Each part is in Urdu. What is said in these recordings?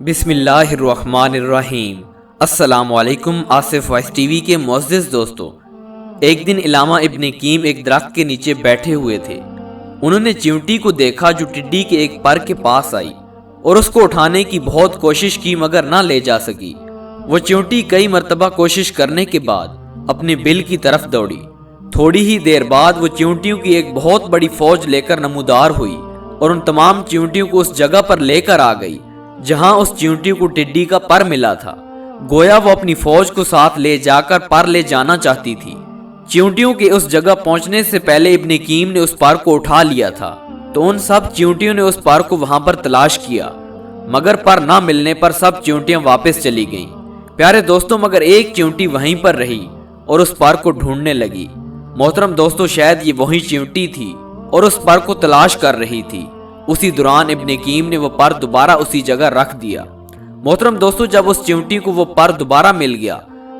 بسم اللہ الرحمن الرحیم۔ السلام علیکم آصف وائس ٹی وی کے معزز دوستو۔ ایک دن علامہ ابن قیم ایک درخت کے نیچے بیٹھے ہوئے تھے۔ انہوں نے چیونٹی کو دیکھا جو ٹڈی کے ایک پر کے پاس آئی اور اس کو اٹھانے کی بہت کوشش کی مگر نہ لے جا سکی۔ وہ چیونٹی کئی مرتبہ کوشش کرنے کے بعد اپنے بل کی طرف دوڑی۔ تھوڑی ہی دیر بعد وہ چیونٹیوں کی ایک بہت بڑی فوج لے کر نمودار ہوئی اور ان تمام چیونٹیوں کو اس جگہ پر لے کر آ گئی جہاں اس چیونٹی کو ٹڈی کا پر ملا تھا۔ گویا وہ اپنی فوج کو ساتھ لے جا کر پر لے جانا چاہتی تھی۔ چیونٹیوں کے اس جگہ پہنچنے سے پہلے ابن قیم نے اس پر کو اٹھا لیا تھا تو ان سب چیونٹیوں نے اس پر کو وہاں پر تلاش کیا مگر پر نہ ملنے پر سب چیونٹیاں واپس چلی گئیں۔ پیارے دوستوں، مگر ایک چیونٹی وہیں پر رہی اور اس پر کو ڈھونڈنے لگی۔ محترم دوستوں، شاید یہ وہی چیونٹی تھی اور اس پر کو تلاش کر رہی تھی۔ اسی دوران ابن قیم نے وہ پر دوبارہ اسی جگہ رکھ دیا۔ محترم دوستو، جب اس چیونٹی کو وہ پر دوبارہ مل گیا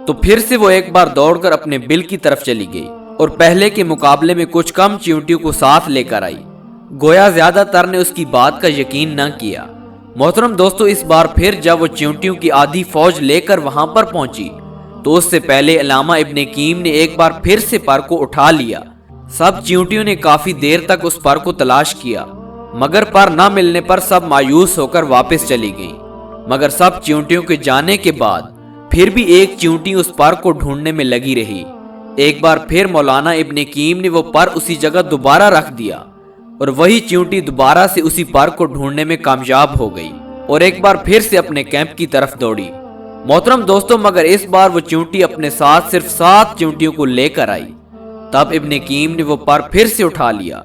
تو پھر سے وہ ایک بار دوڑ کر اپنے بل کی طرف چلی گئی اور پہلے کے مقابلے میں کچھ کم چیونٹیوں کو ساتھ لے کر آئی۔ گویا زیادہ تر نے اس کی بات کا یقین نہ کیا۔ محترم دوستو، اس بار پھر جب وہ چیونٹیوں کی آدھی فوج لے کر وہاں پر پہنچی تو اس سے پہلے علامہ ابن قیم نے ایک بار پھر سے پر کو اٹھا لیا۔ سب چیونٹیوں نے کافی دیر تک اس پر کو تلاش کیا مگر پر نہ ملنے پر سب مایوس ہو کر واپس چلی گئیں۔ مگر سب چیونٹیوں کے جانے کے بعد پھر بھی ایک چیونٹی اس پر کو ڈھونڈنے میں لگی رہی۔ ایک بار پھر مولانا ابن قیم نے وہ پر اسی جگہ دوبارہ رکھ دیا اور وہی چیونٹی دوبارہ سے اسی پر کو ڈھونڈنے میں کامیاب ہو گئی اور ایک بار پھر سے اپنے کیمپ کی طرف دوڑی۔ محترم دوستوں، مگر اس بار وہ چیونٹی اپنے ساتھ صرف 7 چیونٹیوں کو لے کر آئی۔ تب ابن قیم نے وہ پر پھر سے اٹھا لیا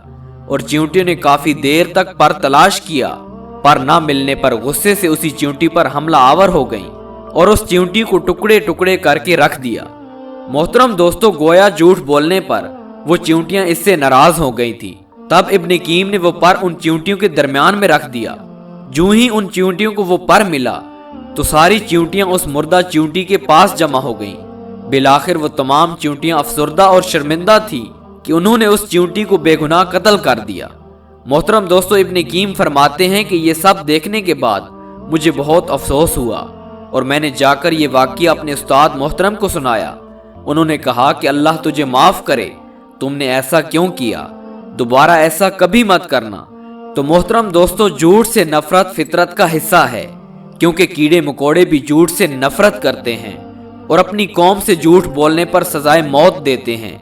اور چیونٹیوں نے کافی دیر تک پر تلاش کیا۔ پر نہ ملنے پر غصے سے اسی چیونٹی پر حملہ آور ہو گئیں اور اس چیونٹی کو ٹکڑے ٹکڑے کر کے رکھ دیا۔ محترم دوستو، گویا جھوٹ بولنے پر وہ چیونٹیاں اس سے ناراض ہو گئی تھیں۔ تب ابن قیم نے وہ پر ان چیونٹیوں کے درمیان میں رکھ دیا۔ جو ہی ان چیونٹیوں کو وہ پر ملا تو ساری چیونٹیاں اس مردہ چیونٹی کے پاس جمع ہو گئیں۔ بالآخر وہ تمام چیونٹیاں افسردہ اور شرمندہ تھیں کہ انہوں نے اس چیونٹی کو بے گناہ قتل کر دیا۔ محترم دوستو، ابن قیم فرماتے ہیں کہ یہ سب دیکھنے کے بعد مجھے بہت افسوس ہوا اور میں نے جا کر یہ واقعہ اپنے استاد محترم کو سنایا۔ انہوں نے کہا کہ اللہ تجھے معاف کرے، تم نے ایسا کیوں کیا؟ دوبارہ ایسا کبھی مت کرنا۔ تو محترم دوستو، جھوٹ سے نفرت فطرت کا حصہ ہے، کیونکہ کیڑے مکوڑے بھی جھوٹ سے نفرت کرتے ہیں اور اپنی قوم سے جھوٹ بولنے پر سزائے موت دیتے ہیں۔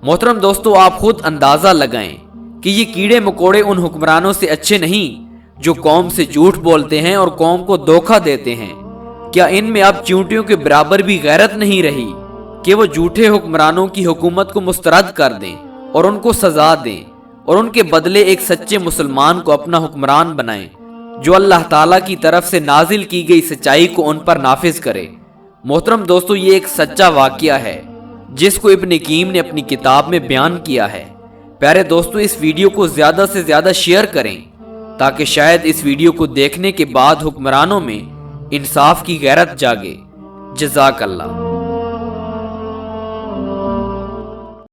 محترم دوستو، آپ خود اندازہ لگائیں کہ یہ کیڑے مکوڑے ان حکمرانوں سے اچھے نہیں جو قوم سے جھوٹ بولتے ہیں اور قوم کو دھوکہ دیتے ہیں۔ کیا ان میں اب چیونٹیوں کے برابر بھی غیرت نہیں رہی کہ وہ جھوٹے حکمرانوں کی حکومت کو مسترد کر دیں اور ان کو سزا دیں اور ان کے بدلے ایک سچے مسلمان کو اپنا حکمران بنائیں جو اللہ تعالیٰ کی طرف سے نازل کی گئی سچائی کو ان پر نافذ کرے؟ محترم دوستو، یہ ایک سچا واقعہ ہے جس کو ابن قیم نے اپنی کتاب میں بیان کیا ہے۔ پیارے دوستو، اس ویڈیو کو زیادہ سے زیادہ شیئر کریں تاکہ شاید اس ویڈیو کو دیکھنے کے بعد حکمرانوں میں انصاف کی غیرت جاگے۔ جزاک اللہ۔